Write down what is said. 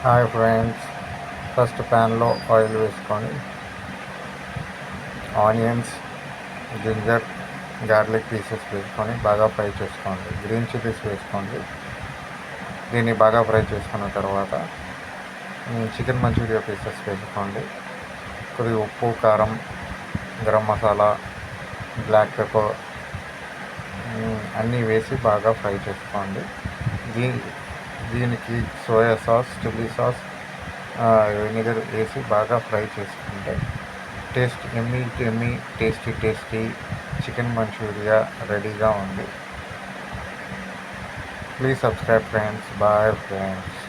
Hi friends, first ప్యాన్లో oil వేసుకొని onions, ginger, garlic pieces వేసుకొని బాగా ఫ్రై చేసుకోండి. గ్రీన్ చిల్లీస్ వేసుకోండి. దీన్ని బాగా ఫ్రై చేసుకున్న తర్వాత చికెన్ మంచూరియా పీసెస్ వేసుకోండి. కొద్దిగా ఉప్పు, కారం, గరం మసాలా, బ్లాక్ పెప్పర్ అన్నీ వేసి బాగా ఫ్రై చేసుకోండి. దీనికి soya sauce, chilli sauce, vinegar వేసి బాగా ఫ్రై చేసుకుంటే ఎమ్మీ టేస్టీ చికెన్ మంచూరియా రెడీగా ఉంది. Please subscribe friends. Bye friends.